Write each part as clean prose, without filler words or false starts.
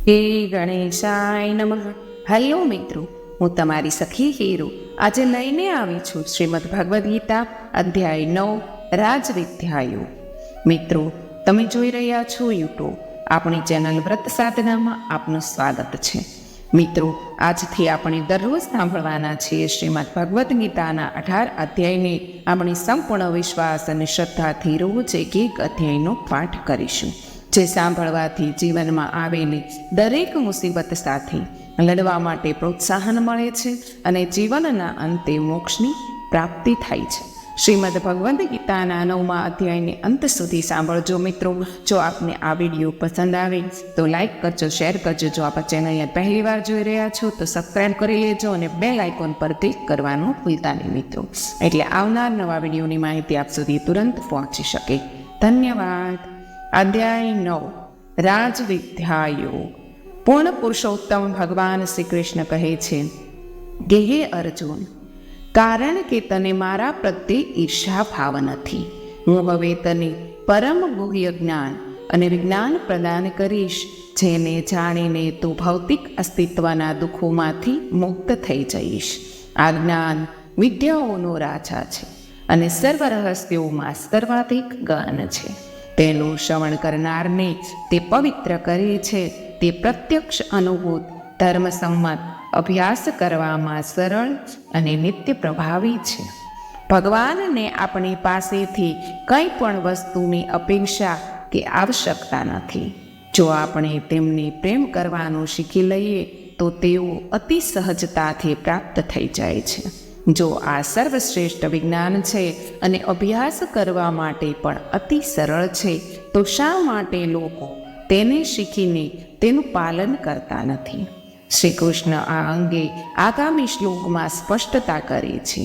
હે ગણેશાય નમઃ. હેલો મિત્રો, હું તમારી સખી હીરો આજે લઈને આવી છું શ્રીમદ ભગવદ્ ગીતા અધ્યાય 9 રાજવિદ્યાયો. મિત્રો, તમે જોઈ રહ્યા છો યુટ્યુબ આપણી ચેનલ વ્રત સાધનામાં આપનું સ્વાગત છે. મિત્રો, આજથી આપણે દરરોજ સાંભળવાના છીએ શ્રીમદ ભગવદ્ ગીતાના 18 અધ્યાયને આપણી સંપૂર્ણ વિશ્વાસ અને શ્રદ્ધાથી રોજ એક અધ્યાયનો પાઠ કરીશું, જે સાંભળવાથી જીવનમાં આવેલી દરેક મુસીબત સાથે લડવા માટે પ્રોત્સાહન મળે છે અને જીવનના અંતે મોક્ષની પ્રાપ્તિ થાય છે. શ્રીમદ ભગવદ્ ગીતાના 9મા અધ્યાયને અંત સુધી સાંભળજો. મિત્રો, જો આપને આ વિડીયો પસંદ આવે તો લાઈક કરજો, શેર કરજો. જો આપ ચેનલને પહેલી વાર જોઈ રહ્યા છો તો સબસ્ક્રાઈબ કરી લેજો અને બેલ આઇકોન પર ક્લિક કરવાનું ભૂલતા નહીં મિત્રો, એટલે આવનાર નવા વિડીયોની માહિતી આપ સુધી તુરંત પહોંચી શકે. ધન્યવાદ. અધ્યાય 9 રાજવિદ્યાયો. પૂર્ણ પુરુષોત્તમ ભગવાન શ્રી કૃષ્ણ કહે છે કે હે અર્જુન, કારણ કે તને મારા પ્રત્યે ઈર્ષા ભાવ નથી, હું હવે તને પરમ ગુહ્ય જ્ઞાન અને વિજ્ઞાન પ્રદાન કરીશ, જેને જાણીને તું ભૌતિક અસ્તિત્વના દુઃખોમાંથી મુક્ત થઈ જઈશ. આ જ્ઞાન વિદ્યાઓનો રાજા છે અને સર્વ રહસ્યોમાં સર્વાધિક ગહન છે. તેનું શ્રવણ કરનારને તે પવિત્ર કરે છે. તે પ્રત્યક્ષ અનુભૂત ધર્મસંમત અભ્યાસ કરવામાં સરળ અને નિત્ય પ્રભાવી છે. ભગવાનને આપણી પાસેથી કંઈ પણ વસ્તુની અપેક્ષા કે આવશ્યકતા નથી. જો આપણે તેમને પ્રેમ કરવાનું શીખી લઈએ તો તેઓ અતિ સહજતાથી પ્રાપ્ત થઈ જાય છે. જો આ સર્વશ્રેષ્ઠ વિજ્ઞાન છે અને અભ્યાસ કરવા માટે પણ અતિ સરળ છે, તો શા માટે લોકો તેને શીખીને તેનું પાલન કરતા નથી? શ્રી કૃષ્ણ આ અંગે આગામી શ્લોકમાં સ્પષ્ટતા કરે છે.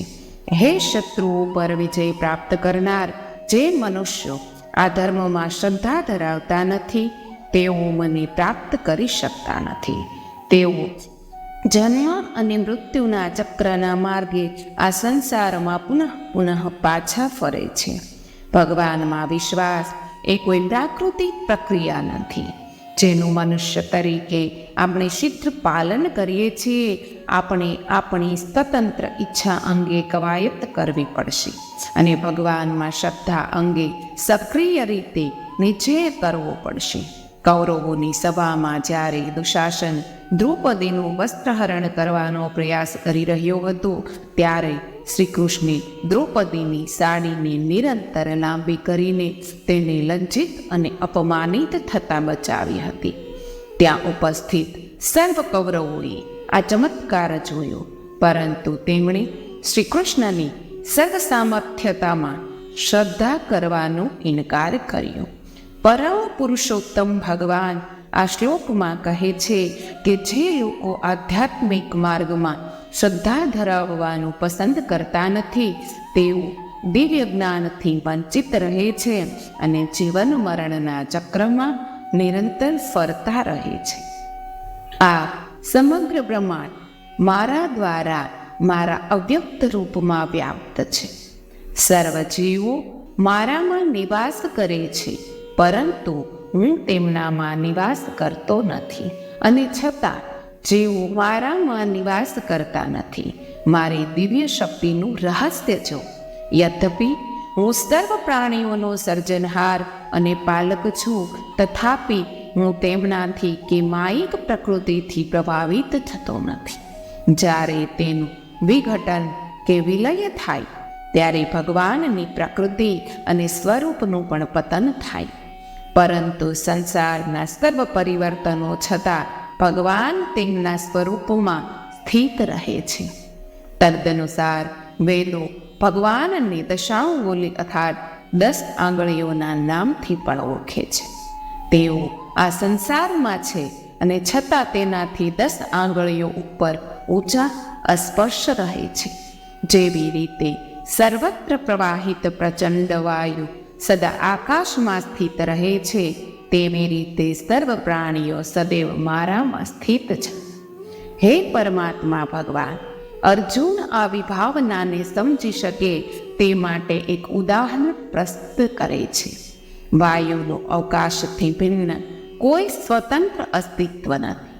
હે શત્રુઓ પર વિજય પ્રાપ્ત કરનાર, જે મનુષ્યો આ ધર્મમાં શ્રદ્ધા ધરાવતા નથી, તેઓ મને પ્રાપ્ત કરી શકતા નથી. તેઓ જન્મ અને મૃત્યુના ચક્રના માર્ગે આ સંસારમાં પુનઃ પુનઃ પાછા ફરે છે. ભગવાનમાં વિશ્વાસ એ કોઈ પ્રાકૃતિક પ્રક્રિયા નથી, જેનું મનુષ્ય તરીકે આપણે સિદ્ધ પાલન કરીએ છીએ. આપણે આપણી સ્વતંત્ર ઈચ્છા અંગે કવાયત કરવી પડશે અને ભગવાનમાં શ્રદ્ધા અંગે સક્રિય રીતે નિશ્ચય કરવો પડશે. કૌરવોની સભામાં જ્યારે દુશાસન દ્રૌપદીનું વસ્ત્રહરણ કરવાનો પ્રયાસ કરી રહ્યો હતો, ત્યારે શ્રી કૃષ્ણે દ્રૌપદીની સાડીને નિરંતર લાંબી કરીને તેને લજ્જિત અને અપમાનિત થતાં બચાવી હતી. ત્યાં ઉપસ્થિત સર્વ કૌરવોએ આ ચમત્કાર જોયો, પરંતુ તેમણે શ્રી કૃષ્ણની સર્વ સામર્થ્યતામાં શ્રદ્ધા કરવાનો ઇનકાર કર્યો. પરમ પુરુષોત્તમ ભગવાન આ શ્લોકમાં કહે છે કે જે લોકો આધ્યાત્મિક માર્ગમાં શ્રદ્ધા ધરાવવાનું પસંદ કરતા નથી, તેઓ દિવ્ય જ્ઞાનથી વંચિત રહે છે અને જીવન મરણના ચક્રમાં નિરંતર ફરતા રહે છે. આ સમગ્ર બ્રહ્માંડ મારા દ્વારા મારા અવ્યક્ત રૂપમાં વ્યાપ્ત છે. સર્વ જીવો મારામાં નિવાસ કરે છે, પરંતુ હું તેમનામાં નિવાસ કરતો નથી, અને છતાં જેઓ મારામાં નિવાસ કરતા નથી, મારી દિવ્ય શક્તિનું રહસ્ય જો. યદ્યપિ હું સર્વ પ્રાણીઓનો સર્જનહાર અને પાલક છું, તથાપિ હું તેમનાથી કે માયિક પ્રકૃતિથી પ્રભાવિત થતો નથી. જ્યારે તેનું વિઘટન કે વિલય થાય, ત્યારે ભગવાનની પ્રકૃતિ અને સ્વરૂપનું પણ પતન થાય. પરંતુ સંસારના સર્વ પરિવર્તનો છતાં ભગવાન તેમના સ્વરૂપમાં સ્થિત રહે છે. તદનુસાર વેદો ભગવાનને દશાંગુલી અર્થાત 10 આંગળીઓના નામથી પણ ઓળખે છે. તેઓ આ સંસારમાં છે અને છતાં તેનાથી 10 આંગળીઓ ઉપર ઊંચા અસ્પર્શ રહે છે. જેવી રીતે સર્વત્ર પ્રવાહિત પ્રચંડ વાયુ સદા આકાશમાં સ્થિત રહે છે, તેવી રીતે સર્વ પ્રાણીઓ સદૈવ મારામાં સ્થિત છે. હે પરમાત્મા ભગવાન, અર્જુન આ વિભાવનાને સમજી શકે તે માટે એક ઉદાહરણ પ્રસ્તુત કરે છે. વાયુનો અવકાશથી ભિન્ન કોઈ સ્વતંત્ર અસ્તિત્વ નથી.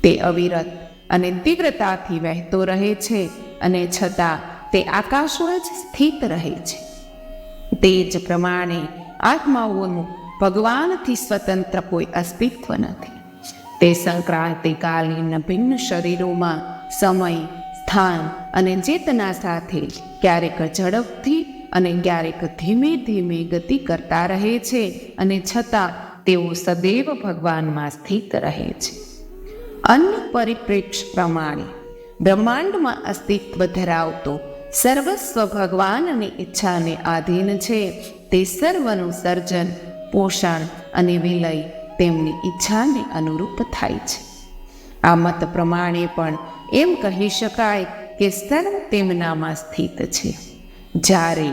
તે અવિરત અને તીવ્રતાથી વહેતો રહે છે અને છતાં તે આકાશમાં જ સ્થિત રહે છે. તે જ પ્રમાણે આત્માઓનું ભગવાનથી સ્વતંત્ર કોઈ અસ્તિત્વ નથી. તે સંક્રાંતિકાલીન ભિન્ન શરીરોમાં સમય, સ્થાન અને ચેતના સાથે ક્યારેક ઝડપથી અને ક્યારેક ધીમે ધીમે ગતિ કરતા રહે છે અને છતાં તેઓ સદૈવ ભગવાનમાં સ્થિત રહે છે. અન્ય પરિપ્રેક્ષ્ય પ્રમાણે બ્રહ્માંડમાં અસ્તિત્વ ધરાવતો સર્વસ્વ ભગવાનની ઈચ્છાને આધીન છે. તે સર્વનું સર્જન, પોષણ અને વિલય તેમની ઈચ્છાને અનુરૂપ થાય છે. આ મત પ્રમાણે પણ એમ કહી શકાય કે સર્વ તેમનામાં સ્થિત છે. જ્યારે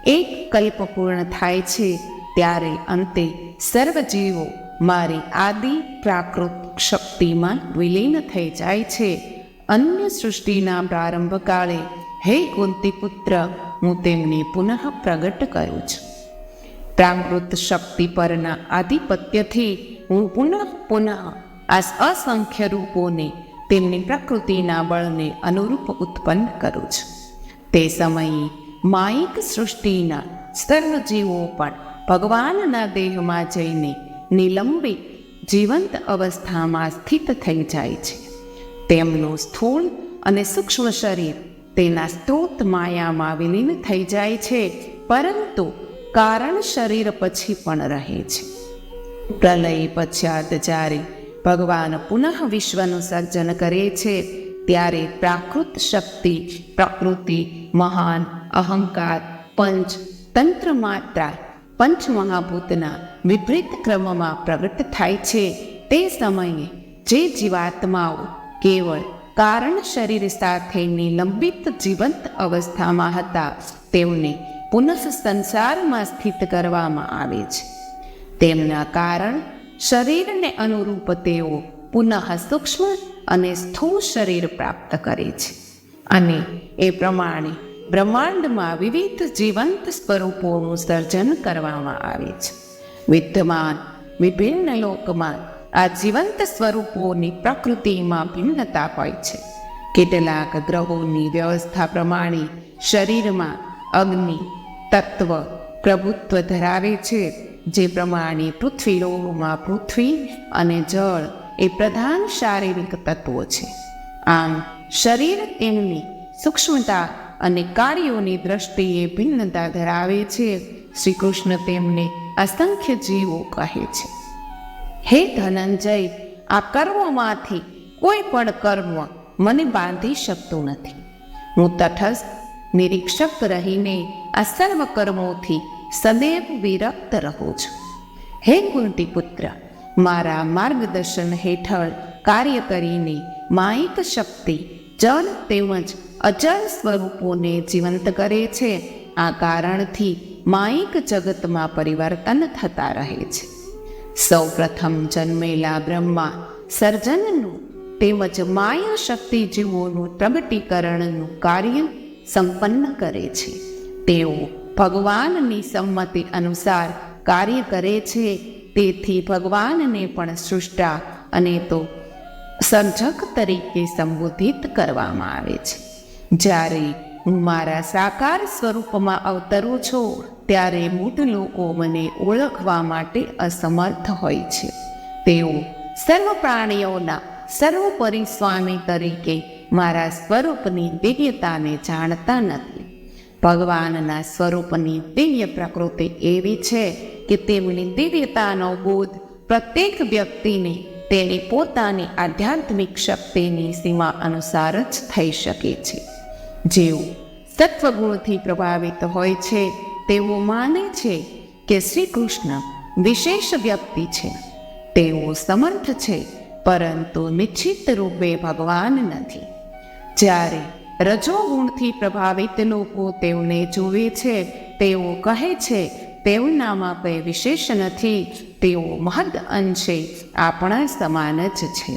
એક કલ્પ પૂર્ણ થાય છે ત્યારે અંતે સર્વ જીવો મારી આદિ પ્રાકૃત શક્તિમાં વિલીન થઈ જાય છે. અન્ય સૃષ્ટિના પ્રારંભ કાળે હે કુંતી પુત્ર, હું તેમને પુનઃ પ્રગટ કરું છું. પ્રાકૃત શક્તિ પરના આધિપત્યથી હું પુનઃ આ અસંખ્ય રૂપોને તેમની પ્રકૃતિના બળને અનુરૂપ ઉત્પન્ન કરું છું. તે સમયે માયિક સૃષ્ટિના સર્વ જીવો પણ ભગવાનના દેહમાં જઈને નિલંબિત જીવંત અવસ્થામાં સ્થિત થઈ જાય છે. તેમનું સ્થૂળ અને સૂક્ષ્મ શરીર તેના સ્ત્રોત માયામાં વિલીન થઈ જાય છે, પરંતુ કારણ શરીર પછી પણ રહે છે. પ્રલય પશ્ચાત જ્યારે ભગવાન પુનઃ વિશ્વનું સર્જન કરે છે ત્યારે પ્રાકૃત શક્તિ, પ્રકૃતિ, મહાન, અહંકાર, પંચ, તંત્ર માત્રા, પંચમહાભૂતના વિપરીત ક્રમમાં પ્રગટ થાય છે. તે સમયે જે જીવાત્માઓ કેવળ કારણ શરીર સાથે નિલંબિત જીવંત અવસ્થામાં હતા તેમને પુનઃ સંસારમાં સ્થિત કરવામાં આવે છે. તેમના કારણ શરીરને અનુરૂપ તેઓ પુનઃ સૂક્ષ્મ અને સ્થૂળ શરીર પ્રાપ્ત કરે છે અને એ પ્રમાણે બ્રહ્માંડમાં વિવિધ જીવંત સ્વરૂપોનું સર્જન કરવામાં આવે છે. વિદ્યમાન વિભિન્ન લોકમાં આ જીવંત સ્વરૂપોની પ્રકૃતિમાં ભિન્નતા હોય છે. કેટલાક ગ્રહોની વ્યવસ્થા પ્રમાણે શરીરમાં અગ્નિ તત્વ પ્રભુત્વ ધરાવે છે, જે પ્રમાણે પૃથ્વી લોહમાં પૃથ્વી અને જળ એ પ્રધાન શારીરિક તત્વો છે. આમ શરીર તેમની સૂક્ષ્મતા અને કાર્યોની દ્રષ્ટિએ ભિન્નતા ધરાવે છે. શ્રી કૃષ્ણ તેમને અસંખ્ય જીવો કહે છે. હે ધનંજય, આ કર્મોમાંથી કોઈ પણ કર્મ મને બાંધી શકતું નથી. હું તટસ્થ નિરીક્ષક રહીને આ સર્વ કર્મોથી સદૈવ વિરક્ત રહું છું. હે કુંતી પુત્ર, મારા માર્ગદર્શન હેઠળ કાર્ય કરીને માયિક શક્તિ જળ તેમજ અજળ સ્વરૂપોને જીવંત કરે છે. આ કારણથી માયિક જગતમાં પરિવર્તન થતા રહે છે. સૌ પ્રથમ જન્મેલા બ્રહ્મા સર્જનનું તેમજ માયા શક્તિ જીવોનું પ્રગટીકરણનું કાર્ય સંપન્ન કરે છે. તેઓ ભગવાનની સંમતિ અનુસાર કાર્ય કરે છે. તેથી ભગવાનને પણ સૃષ્ટા અને તો સર્જક તરીકે સંબોધિત કરવામાં આવે છે. જ્યારે હું મારા સાકાર સ્વરૂપમાં અવતરું છું ત્યારે મૂઢ લોકો મને ઓળખવા માટે અસમર્થ હોય છે. તેઓ સર્વ પ્રાણીઓના સર્વોપરી સ્વામી તરીકે મારા સ્વરૂપની દિવ્યતાને જાણતા નથી. ભગવાનના સ્વરૂપની દિવ્ય પ્રકૃતિ એવી છે કે તેમની દિવ્યતાનો બોધ પ્રત્યેક વ્યક્તિને તેની પોતાની આધ્યાત્મિક શક્તિની સીમા અનુસાર જ થઈ શકે છે. જેઓ સત્વગુણથી પ્રભાવિત હોય છે તેઓ માને છે કે શ્રી કૃષ્ણ વિશેષ વ્યક્તિ છે. તેઓ સમર્થ છે, પરંતુ નિશ્ચિત રૂપે ભગવાન નથી. જ્યારે રજોગુણથી પ્રભાવિત લોકો તેઓને જુએ છે, તેઓ કહે છે તેઓનામાં કંઈ વિશેષ નથી, તેઓ મહદ અંશે આપણા સમાન જ છે.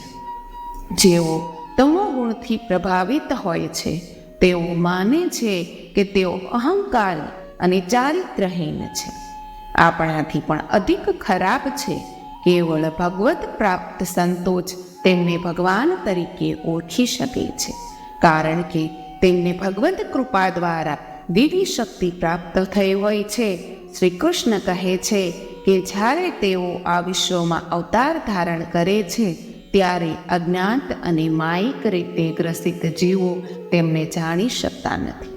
જેઓ તમોગુણથી પ્રભાવિત હોય છે તેઓ માને છે કે તેઓ અહંકારી અને ચારિત્રહીન છે, આપણાથી પણ અધિક ખરાબ છે. કેવળ ભગવત પ્રાપ્ત સંતો જ તેમને ભગવાન તરીકે ઓળખી શકે છે, કારણ કે તેમને ભગવત કૃપા દ્વારા દિવ્ય શક્તિ પ્રાપ્ત થઈ હોય છે. શ્રી કૃષ્ણ કહે છે કે જ્યારે તેઓ આ વિશ્વમાં અવતાર ધારણ કરે છે ત્યારે અજ્ઞાત અને માયિક રીતે ગ્રસિત જીવો તેમને જાણી શકતા નથી.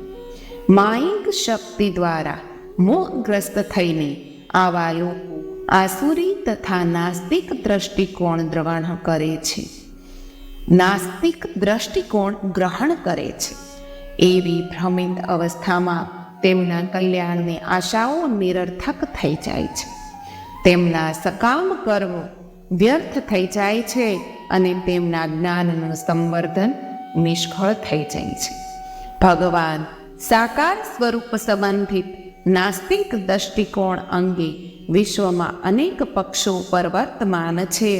માયિક શક્તિ દ્વારા મોહગ્રસ્ત થઈને આવા લોકો આસુરી તથા નાસ્તિક દ્રષ્ટિકોણ ગ્રહણ કરે છે. નાસ્તિક દ્રષ્ટિકોણ ગ્રહણ કરે છે. એવી ભ્રમિત અવસ્થામાં તેમના કલ્યાણની આશાઓ નિરર્થક થઈ જાય છે. તેમના સકામ કર્મો વ્યર્થ થઈ જાય છે અને તેમના જ્ઞાનનું સંવર્ધન નિષ્ફળ થઈ જાય છે. ભગવાન સાકાર સ્વરૂપ સંબંધિત નાસ્તિક દ્રષ્ટિકોણ અંગે વિશ્વમાં અનેક પક્ષો પર વર્તમાન છે.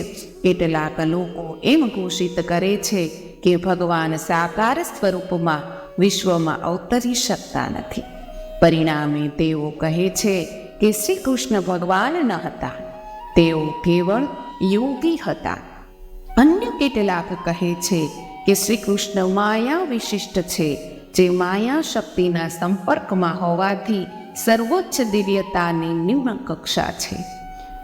કેટલાક લોકો એમ ઘોષિત કરે છે કે ભગવાન સાકાર સ્વરૂપમાં વિશ્વમાં અવતરી શકતા નથી. પરિણામે તેઓ કહે છે કે શ્રી કૃષ્ણ ભગવાન ન હતા, તેઓ કેવળ યોગી હતા. અન્ય કેટલાક કહે છે કે શ્રી કૃષ્ણ માયા વિશિષ્ટ છે, જે માયા શક્તિના સંપર્કમાં હોવાથી સર્વોચ્ચ દિવ્યતાની નિમ્ન કક્ષા છે.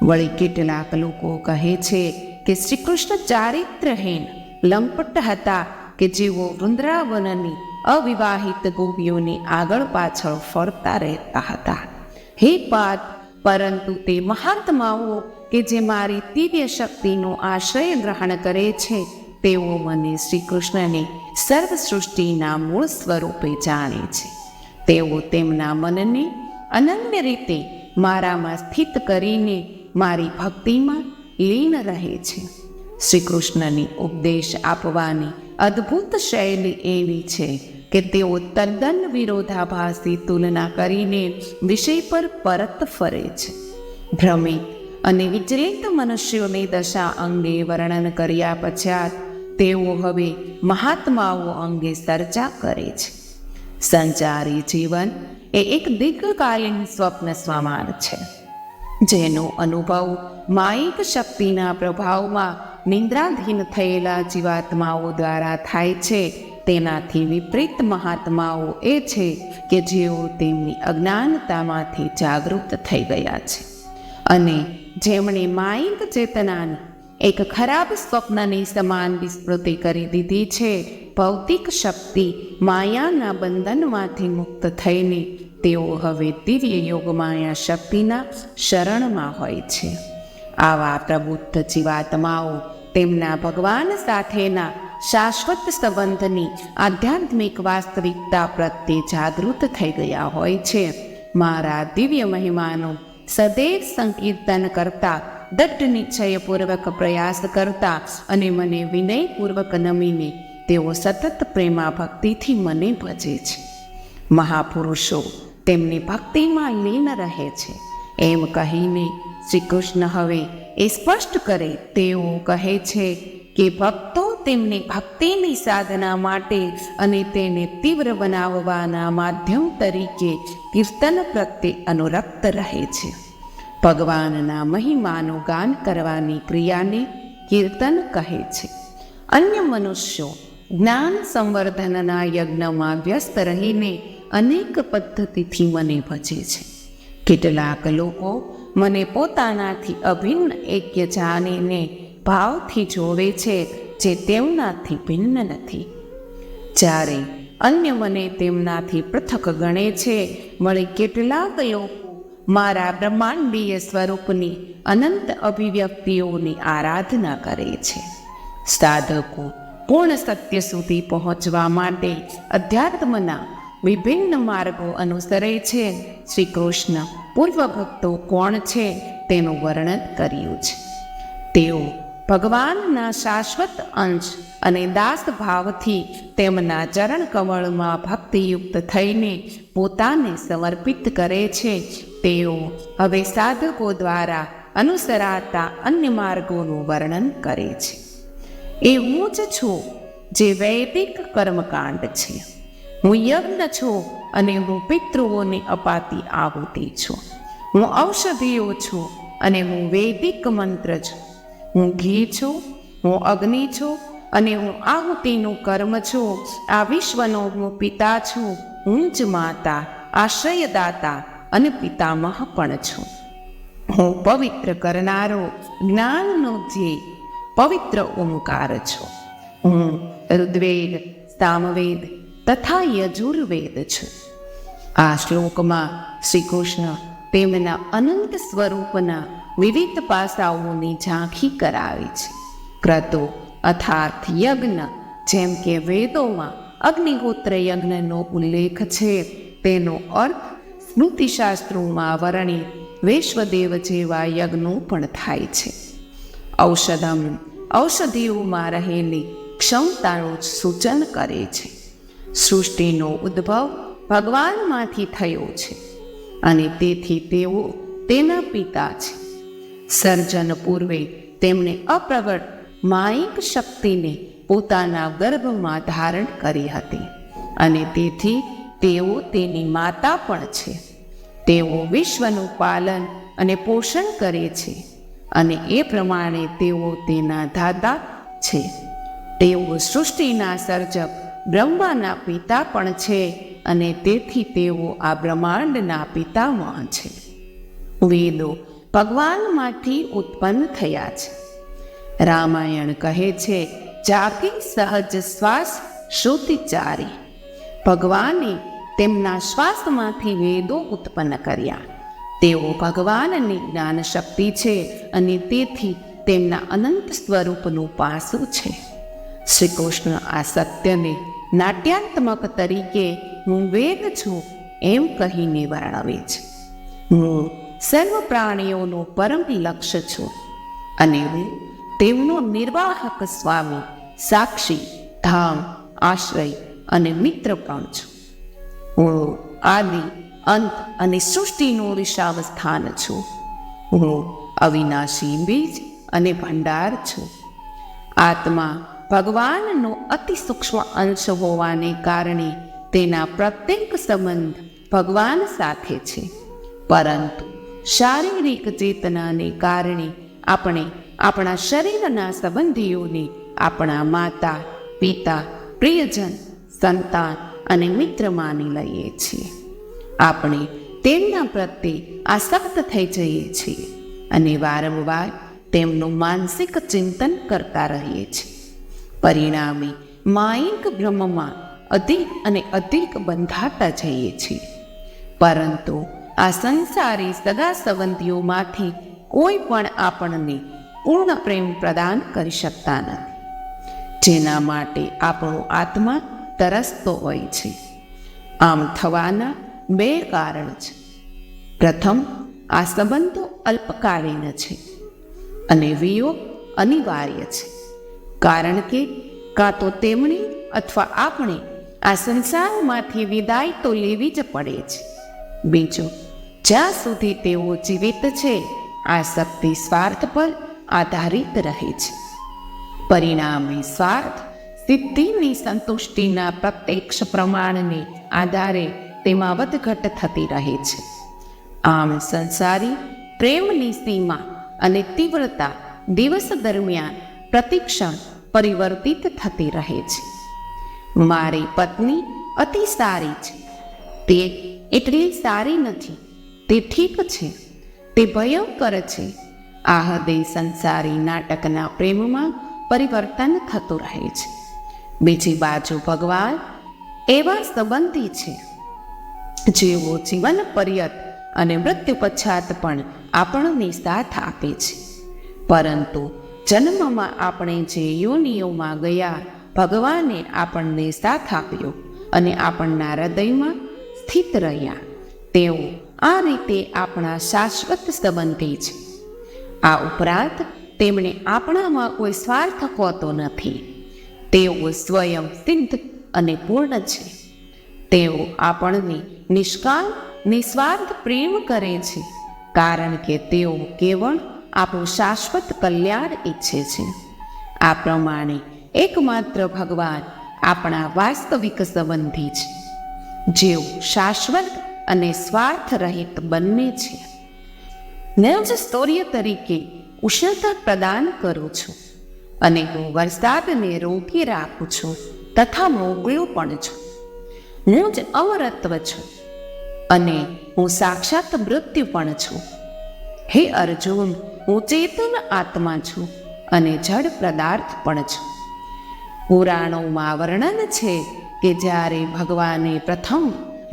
વળી કેટલાક લોકો કહે છે કે શ્રી કૃષ્ણ ચારિત્રહીન લંપટ હતા કે જેઓ વૃંદાવનની અવિવાહિત ગોપીઓની આગળ પાછળ ફરતા રહેતા હતા. હે પાર્થ, પરંતુ તે મહાત્માઓ કે જે મારી દિવ્ય શક્તિનો આશ્રય ગ્રહણ કરે છે તેઓ મને શ્રી કૃષ્ણને સર્વ સૃષ્ટિના મૂળ સ્વરૂપે જાણે છે. તેઓ તેમના મનને અનન્ય રીતે મારામાં સ્થિત કરીને મારી ભક્તિમાં લીન રહે છે. શ્રી કૃષ્ણની ઉપદેશ આપવાની અદ્ભુત શૈલી એવી છે કે તેઓ તદ્દન વિરોધાભાસી તુલના કરીને વિષય પર પરત ફરે છે. ભ્રમિત અને વિચલિત મનુષ્યોની દશા અંગે વર્ણન કર્યા પશ્ચાત તેઓ હવે મહાત્માઓ અંગે ચર્ચા કરે છે. સંચારી જીવન એ એક દીર્ઘકાલીન સ્વપ્ન સમાન છે, જેનો અનુભવ માયિક શક્તિના પ્રભાવમાં નિંદ્રાધીન થયેલા જીવાત્માઓ દ્વારા થાય છે. તેનાથી વિપરીત મહાત્માઓ એ છે કે જેઓ તેમની અજ્ઞાનતામાંથી જાગૃત થઈ ગયા છે અને જેમણે માયિક ચેતનાની એક ખરાબ સ્વપ્નની સમાન વિસ્મૃતિ કરી દીધી છે. ભૌતિક શક્તિ માયાના બંધનમાંથી મુક્ત થઈને તેઓ હવે દિવ્ય યોગ માયા શક્તિના શરણમાં હોય છે. આવા પ્રબુદ્ધ જીવાત્માઓ તેમના ભગવાન સાથેના શાશ્વત સંબંધની આધ્યાત્મિક વાસ્તવિકતા પ્રત્યે જાગૃત થઈ ગયા હોય છે. મારા દિવ્ય મહિમાનું સદૈવ સંકીર્તન કરતા, દઢ નિશ્ચયપૂર્વક પ્રયાસ કરતા અને મને વિનયપૂર્વક નમીને તેઓ સતત પ્રેમા ભક્તિથી મને ભજે છે. મહાપુરુષો તેમની ભક્તિમાં લીન રહે છે. એમ કહીને શ્રી કૃષ્ણ હવે એ સ્પષ્ટ કરે તેઓ કહે છે કે ભક્તો તેમની ભક્તિની સાધના માટે અને તેને તીવ્ર બનાવવાના માધ્યમ તરીકે કીર્તન પ્રત્યે અનુરક્ત રહે છે. ભગવાનના મહિમાનું ગાન કરવાની ક્રિયાને કીર્તન કહે છે. અન્ય મનુષ્યો જ્ઞાન સંવર્ધનના યજ્ઞમાં વ્યસ્ત રહીને અનેક પદ્ધતિથી મને ભજે છે. કેટલાક લોકો મને પોતાનાથી અભિન્ન એક્ય જાણીને ભાવથી જોવે છે, જે તેમનાથી ભિન્ન નથી. જ્યારે અન્ય મને તેમનાથી પૃથક ગણે છે. વળી કેટલાક લોકો મારા બ્રહ્માંડીય સ્વરૂપની અનંત અભિવ્યક્તિઓની આરાધના કરે છે. સાધકો પૂર્ણ સત્ય સુધી પહોંચવા માટે અધ્યાત્મના વિભિન્ન માર્ગો અનુસરે છે. શ્રી કૃષ્ણ પૂર્વ ભક્તો કોણ છે તેનું વર્ણન કર્યું છે. તેઓ ભગવાનના શાશ્વત અંશ અને દાસ ભાવથી તેમના ચરણ કમળમાં ભક્તિયુક્ત થઈને પોતાને સમર્પિત કરે છે. તેઓ હવે સાધકો દ્વારા અનુસરાતા અન્ય માર્ગોનું વર્ણન કરે છે. એ હું જ છું જે વૈદિક કર્મકાંડ છે. હું યજ્ઞ છું અને હું પિતૃઓને અપાતી આહુતિ છું. હું ઔષધિઓ છું અને હું વૈદિક મંત્ર છું. હું ઘી છું, હું અગ્નિ છું, અને હું આહુતિનું કર્મ છું. આ વિશ્વનો હું પિતા છું. હું જ માતા, આશ્રયદાતા અને પિતામહ પણ છું. હું પવિત્ર કરનારો, જ્ઞાનનો ધ્યેય, પવિત્ર ઓમકાર છું. હું ઋગ્વેદ, સામવેદ તથા યજુર્વેદ છું. આ શ્લોકમાં શ્રી કૃષ્ણ તેમના અનંત સ્વરૂપના વિવિધ પાસાઓની ઝાંખી કરાવે છે. ક્રતો અર્થાત યજ્ઞ, જેમ કે વેદોમાં અગ્નિહોત્ર યજ્ઞનો ઉલ્લેખ છે, તેનો અર્થ સ્મૃતિશાસ્ત્રોમાં વર્ણિત વૈશ્વદેવ જેવા યજ્ઞો પણ થાય છે. ઔષધમ, ઔષધિઓમાં રહેલી ક્ષમતાનું સૂચન કરે છે. સૃષ્ટિનો ઉદ્ભવ ભગવાનમાંથી થયો છે અને તેથી તેઓ તેના પિતા છે. સર્જન પૂર્વે તેમણે અપ્રગટ માયિક શક્તિને પોતાના ગર્ભમાં ધારણ કરી હતી અને તેથી તેઓ તેની માતા પણ છે. તેઓ વિશ્વનું પાલન અને પોષણ કરે છે અને એ પ્રમાણે તેઓ તેના દાતા છે. તેઓ સૃષ્ટિના સર્જક બ્રહ્માના પિતા પણ છે અને તેથી તેઓ આ બ્રહ્માંડના પિતામહ છે. વેદો ભગવાનમાંથી ઉત્પન્ન થયા છે. રામાયણ કહે છે, જાગી સહજ શ્વાસ શ્રુતિચારી. ભગવાને તેમના શ્વાસમાંથી વેદો ઉત્પન્ન કર્યા. તેઓ ભગવાનની જ્ઞાન શક્તિ છે અને તેથી તેમના અનંત સ્વરૂપનું પાસું છે. શ્રી કૃષ્ણ આ સત્યને નાટ્યાત્મક તરીકે હું વેદ છું એમ કહીને વર્ણવે છે. હું સર્વ પ્રાણીઓનો પરમ લક્ષ્ય છું અને હું તેમનો નિર્વાહક સ્વામી, સાક્ષી, ધામ, આશ્રય અને મિત્ર પણ છું. હું આદિ, અંત અને સૃષ્ટિનું વિશાવસ્થાન છું. હું અવિનાશી બીજ અને ભંડાર છું. આત્મા ભગવાનનો અતિ સૂક્ષ્મ અંશ હોવાને કારણે તેના પ્રત્યેક સંબંધ ભગવાન સાથે છે. પરંતુ શારીરિક ચેતનાને કારણે આપણે આપણા શરીરના સંબંધીઓને આપણા માતા, પિતા, પ્રિયજન, સંતાન અને મિત્ર માની લઈએ છીએ. આપણે તેમના પ્રત્યે આસક્ત થઈ જઈએ છીએ અને વારંવાર તેમનું માનસિક ચિંતન કરતા રહીએ છીએ. પરિણામે માયિક બ્રહ્મમાં અધિક અને અધિક બંધાતા જઈએ છીએ. પરંતુ આ સંસારી સગા સંબંધીઓમાંથી કોઈ પણ આપણને પૂર્ણ પ્રેમ પ્રદાન કરી શકતા નથી, જેના માટે આપણો આત્મા તરસતો હોય છે. આમ થવાના બે કારણ છે. પ્રથમ, આ સંબંધો અલ્પકાલીન છે અને વિયોગ અનિવાર્ય છે, કારણ કે કાં તો તેમણે અથવા આપણે આ સંસારમાંથી વિદાય તો લેવી જ પડે છે. બીજું, જ્યાં સુધી તેઓ જીવિત છે, આ શક્તિ સ્વાર્થ પર આધારિત રહે છે. પરિણામે સ્વાર્થ સિદ્ધિની સંતુષ્ટિના પ્રત્યક્ષ પ્રમાણને આધારે તેમાં વધઘટ થતી રહે છે. આમ સંસારી પ્રેમની સીમા અને તીવ્રતા દિવસ દરમિયાન પ્રતિક્ષણ પરિવર્તિત થતી રહે છે. મારી પત્ની અતિ સારી છે, તે એટલી સારી નથી, તે ઠીક છે, તે ભયંકર છે. આ હૃદય સંસારી નાટકના પ્રેમમાં પરિવર્તન થતું રહે છે. બીજી બાજુ ભગવાન એવા સંબંધી છે જેઓ જીવન પર્યંત અને મૃત્યુ પશ્ચાત પણ આપણને સાથ આપે છે. પરંતુ જન્મમાં આપણે જે યોનિઓમાં ગયા, ભગવાને આપણને સાથ આપ્યો અને આપણના હૃદયમાં સ્થિત રહ્યા. તેઓ આ રીતે આપણા શાશ્વત સંબંધી છે. આ ઉપરાંત તેમણે આપણામાં કોઈ સ્વાર્થ હોતો નથી. તેઓ સ્વયં સિદ્ધ અને પૂર્ણ છે. તેઓ આપણને નિષ્કામ, નિસ્વાર્થ પ્રેમ કરે છે, કારણ કે તેઓ કેવળ આપણું શાશ્વત કલ્યાણ ઈચ્છે છે. આ પ્રમાણે એકમાત્ર ભગવાન આપણા વાસ્તવિક સંબંધી છે, જેઓ શાશ્વત અને સ્વાર્થ રહિત બંને છે. ને જ સ્તોર્ય તરીકે ઉષ્ણતા પ્રદાન કરું છું, અને હું વરસાદને રોકી રાખું છું તથા મોકળ્યો પણ છું. હું જ અમરત્વ છું, અને હું સાક્ષાત મૃત્યુ પણ છું. હે અર્જુન, હું ચેતન આત્મા છું અને જડ પદાર્થ પણ છું. પુરાણોમાં વર્ણન છે કે જ્યારે ભગવાને પ્રથમ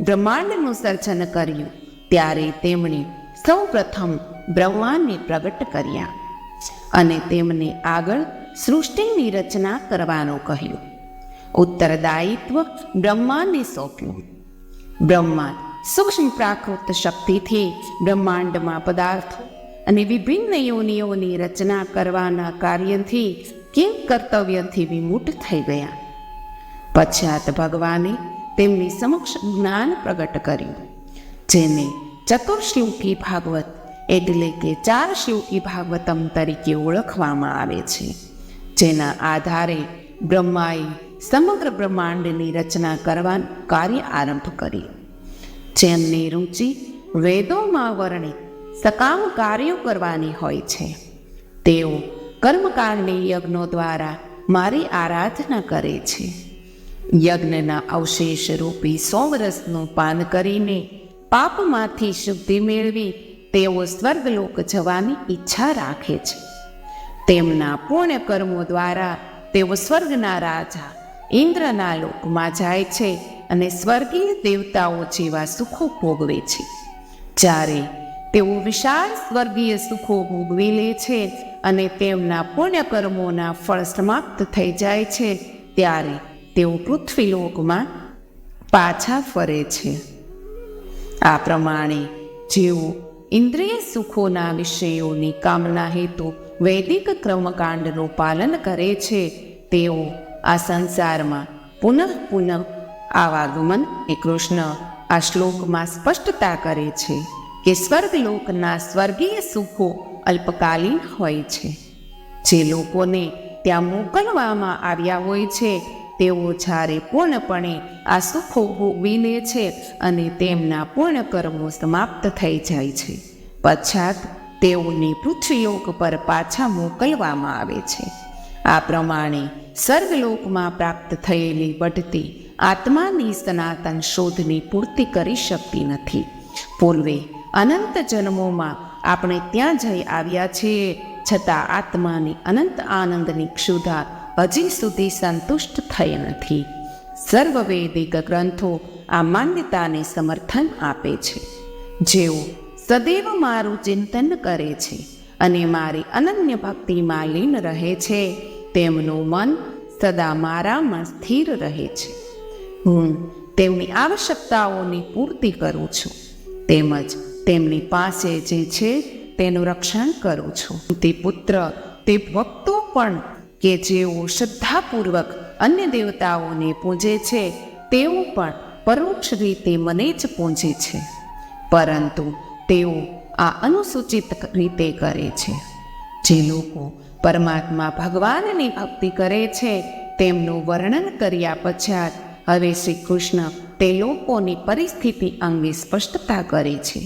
બ્રહ્માંડનું સર્જન કર્યું ત્યારે તેમણે સૌ પ્રથમ બ્રહ્માંડને પ્રગટ કર્યા અને તેમને આગળ સૃષ્ટિની રચના કરવાનું કહ્યું. ઉત્તરદાયિત્વ બ્રહ્માને સોંપ્યું. બ્રહ્માંડ સૂક્ષ્મ પ્રાકૃત શક્તિથી બ્રહ્માંડમાં પદાર્થો અને વિભિન્ન યોનિઓની રચના કરવાના કાર્યથી કિંગ કર્તવ્યથી વિમુખ થઈ ગયા. પશ્ચાત ભગવાને તેમની સમક્ષ જ્ઞાન પ્રગટ કર્યું, જેને ચતુર્શ્લોકી ભાગવત એટલે કે 4 શ્લોકી ભાગવતમ તરીકે ઓળખવામાં આવે છે, જેના આધારે બ્રહ્માએ સમગ્ર બ્રહ્માંડની રચના કરવાનું કાર્ય આરંભ કર્યું. જેમની રુચિ વેદોમાં વર્ણિત સકામ કાર્યો કરવાની હોય છે, તેઓ કર્મકાંડની યજ્ઞો દ્વારા મારી આરાધના કરે છે. યજ્ઞના અવશેષ રૂપી 100 વર્ષનું પાન કરીને પાપમાંથી શુદ્ધિ મેળવી તેઓ સ્વર્ગલોક જવાની ઈચ્છા રાખે છે. તેમના પુણ્ય કર્મો દ્વારા તેઓ સ્વર્ગના રાજા ઇન્દ્રના લોકમાં જાય છે અને સ્વર્ગીય દેવતાઓ જેવા સુખો ભોગવે છે. જ્યારે તેઓ વિશાળ સ્વર્ગીય સુખો ભોગવી લે છે અને તેમના પુણ્ય કર્મોના ફળ સમાપ્ત થઈ જાય છે, ત્યારે તેઓ પૃથ્વીલોકમાં પાછા ફરે છે. આ પ્રમાણે જેઓ ઇન્દ્રિય સુખોના વિષયોની કામના હેતુ વૈદિક કર્મકાંડનું પાલન કરે છે, તેઓ આ સંસારમાં પુનઃ આવાગમન એ કૃષ્ણ આ શ્લોકમાં સ્પષ્ટતા કરે છે કે સ્વર્ગલોકના સ્વર્ગીય સુખો અલ્પકાલીન હોય છે. જે લોકોને ત્યાં મોકલવામાં આવ્યા હોય છે, તેઓ જ્યારે પૂર્ણપણે આ સુખો ભોગવી લે છે અને તેમના પૂર્ણ કર્મો સમાપ્ત થઈ જાય છે, પશ્ચાત તેઓને પૃથ્વીલોક પર પાછા મોકલવામાં આવે છે. આ પ્રમાણે સ્વર્ગલોકમાં પ્રાપ્ત થયેલી બઢતી આત્માની સનાતન શોધની પૂર્તિ કરી શકતી નથી. પૂર્વે અનંત જન્મોમાં આપણે ત્યાં જઈ આવ્યા છીએ, છતાં આત્માની અનંત આનંદની ક્ષુધા હજી સુધી સંતુષ્ટ થઈ નથી. સર્વવૈદિક ગ્રંથો આ માન્યતાને સમર્થન આપે છે. જેઓ સદૈવ મારું ચિંતન કરે છે અને મારી અનન્ય ભક્તિમાં લીન રહે છે, તેમનું મન સદા મારામાં સ્થિર રહે છે. હું તેમની આવશ્યકતાઓની પૂર્તિ કરું છું, તેમજ તેમની પાસે જે છે તેનું રક્ષણ કરું છું. તે પુત્ર, તે ભક્તો પણ કે જેઓ શ્રદ્ધાપૂર્વક અન્ય દેવતાઓને પૂજે છે, તેઓ પણ પરોક્ષ રીતે મને જ પૂજે છે, પરંતુ તેઓ આ અનુસૂચિત રીતે કરે છે. જે લોકો પરમાત્મા ભગવાનની ભક્તિ કરે છે, તેમનું વર્ણન કર્યા પશ્ચાત હવે શ્રી કૃષ્ણ તે લોકોની પરિસ્થિતિ અંગે સ્પષ્ટતા કરે છે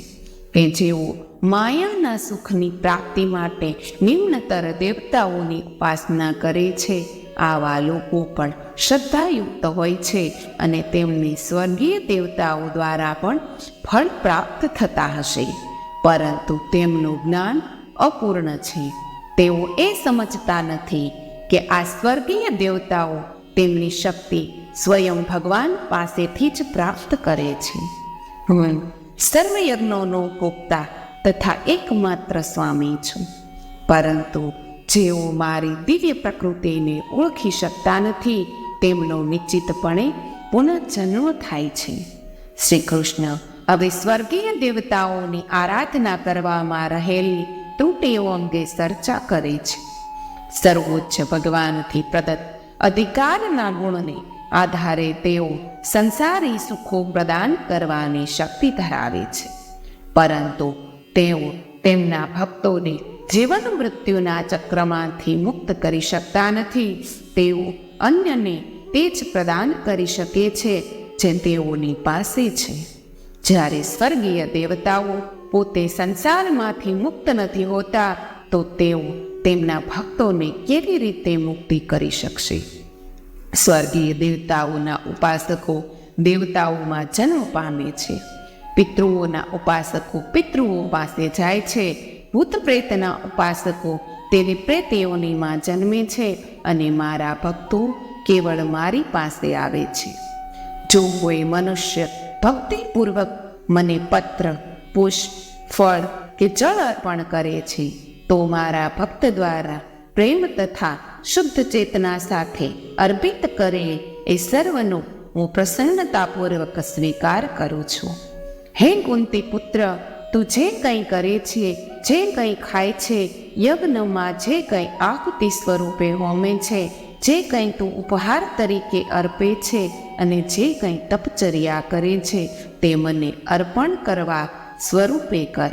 કે જેઓ માયાના સુખની પ્રાપ્તિ માટે નિમ્નતર દેવતાઓની ઉપાસના કરે છે, આવા લોકો પણ શ્રદ્ધાયુક્ત હોય છે અને તેમને સ્વર્ગીય દેવતાઓ દ્વારા પણ ફળ પ્રાપ્ત થતા હશે, પરંતુ તેમનું જ્ઞાન અપૂર્ણ છે. તેઓ એ સમજતા નથી કે આ સ્વર્ગીય દેવતાઓ તેમની શક્તિ સ્વયં ભગવાન પાસેથી જ પ્રાપ્ત કરે છે. હું સર્વયજ્ઞોનો ભોગતા તથા એકમાત્ર સ્વામી છું, પરંતુ જેઓ મારી દિવ્ય પ્રકૃતિને ઓળખી શકતા નથી, તેમનો નિશ્ચિતપણે પુનઃજન્મ થાય છે. શ્રી કૃષ્ણ હવે સ્વર્ગીય દેવતાઓની આરાધના કરવામાં રહેલી ત્રુટીઓ અંગે ચર્ચા કરે છે. સર્વોચ્ચ ભગવાનથી પ્રદત્ત અધિકારના ગુણને આધારે તેઓ સંસારી સુખો પ્રદાન કરવાની શક્તિ ધરાવે છે, પરંતુ તેઓ તેમના ભક્તોને જીવન મૃત્યુના ચક્રમાંથી મુક્ત કરી શકતા નથી. તેઓ અન્યને તે જ પ્રદાન કરી શકે છે જે તેઓની પાસે છે. જ્યારે સ્વર્ગીય દેવતાઓ પોતે સંસારમાંથી મુક્ત નથી હોતા તો તેઓ તેમના ભક્તોને કેવી રીતે મુક્તિ કરી શકશે? સ્વર્ગીય દેવતાઓના ઉપાસકો દેવતાઓમાં જન્મ પામે છે. પિતૃઓના ઉપાસકો પિતૃઓ પાસે જાય છે. ભૂત પ્રેતના ઉપાસકો તેવી પ્રેતયોનીમાં જન્મે છે અને મારા ભક્તો કેવળ મારી પાસે આવે છે. જો કોઈ મનુષ્ય ભક્તિપૂર્વક મને પત્ર, પુષ્પ, ફળ કે જળ અર્પણ કરે છે તો મારા ભક્ત દ્વારા પ્રેમ તથા શુદ્ધ ચેતના સાથે અર્પિત કરે એ સર્વનો હું પ્રસન્નતાપૂર્વક સ્વીકાર કરું છું. હે કુંતી પુત્ર, તું જે કંઈ કરે છે, જે કંઈ ખાય છે, યજ્ઞમાં જે કંઈ આહુતિ સ્વરૂપે હોમે છે, જે કંઈ તું ઉપહાર તરીકે અર્પે છે અને જે કંઈ તપચર્યા કરે છે તે મને અર્પણ કરવા સ્વરૂપે કર.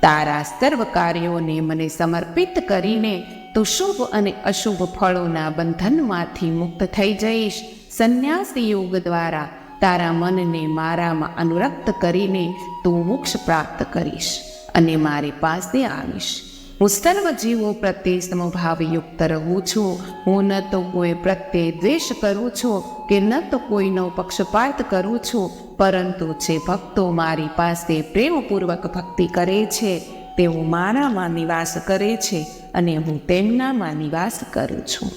તારા સર્વ કાર્યોને મને સમર્પિત કરીને તું શુભ અને અશુભ ફળોના બંધનમાંથી મુક્ત થઈ જઈશ. સંન્યાસી યોગ દ્વારા તારા મનને મારામાં અનુરક્ત કરીને તું મોક્ષ પ્રાપ્ત કરીશ અને મારી પાસે આવીશ. હું સર્વ જીવો પ્રત્યે સમભાવયુક્ત રહું છું. હું ન તો કોઈ પ્રત્યે દ્વેષ કરું છું કે ન તો કોઈનો પક્ષપાત કરું છું, પરંતુ જે ભક્તો મારી પાસે પ્રેમપૂર્વક ભક્તિ કરે છે તેઓ મારામાં નિવાસ કરે છે અને હું તેમનામાં નિવાસ કરું છું.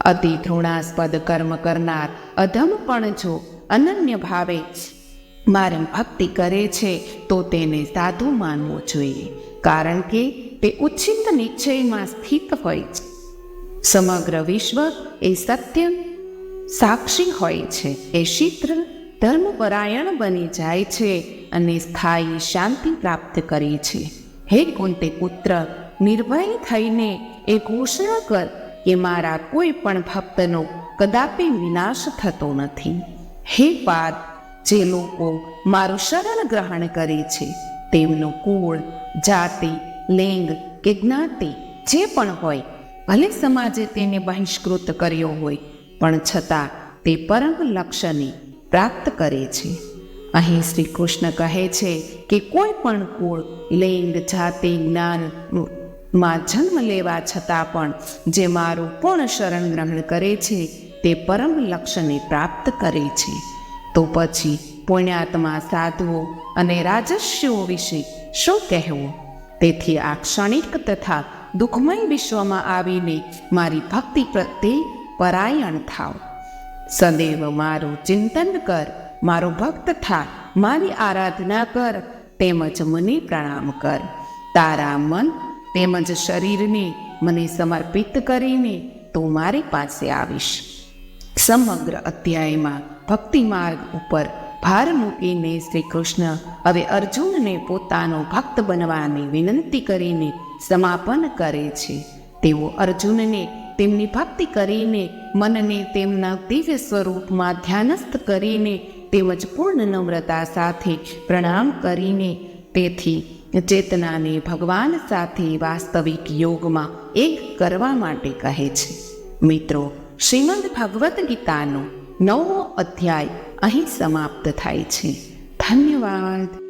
અતિ ઘૃણાસ્પદ કર્મ કરનાર અધમ પણ જો અનન્ય ભાવે મારી ભક્તિ કરે છે તો તેને સાધુ માનવો જોઈએ, કારણ કે તે ઉચ્ચિત નિશ્ચયમાં સ્થિત હોય છે. સમગ્ર વિશ્વ એ સત્ય સાક્ષી હોય છે. એ શીઘ્ર ધર્મપરાયણ બની જાય છે અને સ્થાયી શાંતિ પ્રાપ્ત કરે છે. હે કુંતી પુત્ર, નિર્ભય થઈને એ ઘોષણા કર કે મારા કોઈ પણ ભક્તનો કદાપી વિનાશ થતો નથી. હે પાર્થ, જે લોકો મારું શરણ ગ્રહણ કરે છે તેમનું કુળ, જાતિ, લિંગ કે જ્ઞાતિ જે પણ હોય, ભલે સમાજે તેને બહિષ્કૃત કર્યો હોય, પણ છતાં તે પરમ લક્ષ્યને પ્રાપ્ત કરે છે. અહીં શ્રી કૃષ્ણ કહે છે કે કોઈ પણ કુળ, લિંગ, જાતિ, જ્ઞાનમાં જન્મ લેવા છતાં પણ જે મારું પૂર્ણ શરણ ગ્રહણ કરે છે તે પરમ લક્ષ્યને પ્રાપ્ત કરે છે. તો પછી પુણ્યાત્મા સાધુઓ અને રાજસ્વીઓ વિશે શું કહેવું? તેથી આ ક્ષણિક તથા દુઃખમય વિશ્વમાં આવીને મારી ભક્તિ પ્રત્યે પરાયણ થાવ. સદૈવ મારું ચિંતન કર, મારો ભક્ત થા, મારી આરાધના કર, તેમજ મને પ્રણામ કર. તારા મન તેમજ શરીરને મને સમર્પિત કરીને તું મારી પાસે આવીશ. સમગ્ર અધ્યાયમાં ભક્તિ માર્ગ ઉપર ભાર મૂકીને શ્રી કૃષ્ણ હવે અર્જુનને પોતાનો ભક્ત બનવાની વિનંતી કરીને સમાપન કરે છે. તેઓ અર્જુનને તેમની ભક્તિ કરીને મનને તેમના દિવ્ય સ્વરૂપમાં ધ્યાનસ્થ કરીને તેમજ પૂર્ણ નમ્રતા સાથે પ્રણામ કરીને તેથી ચેતનાને ભગવાન સાથે વાસ્તવિક યોગમાં એક કરવા માટે કહે છે. મિત્રો, શ્રીમદ ભગવદ્ ગીતાનો 9મો અધ્યાય અહીં સમાપ્ત થાય છે. ધન્યવાદ.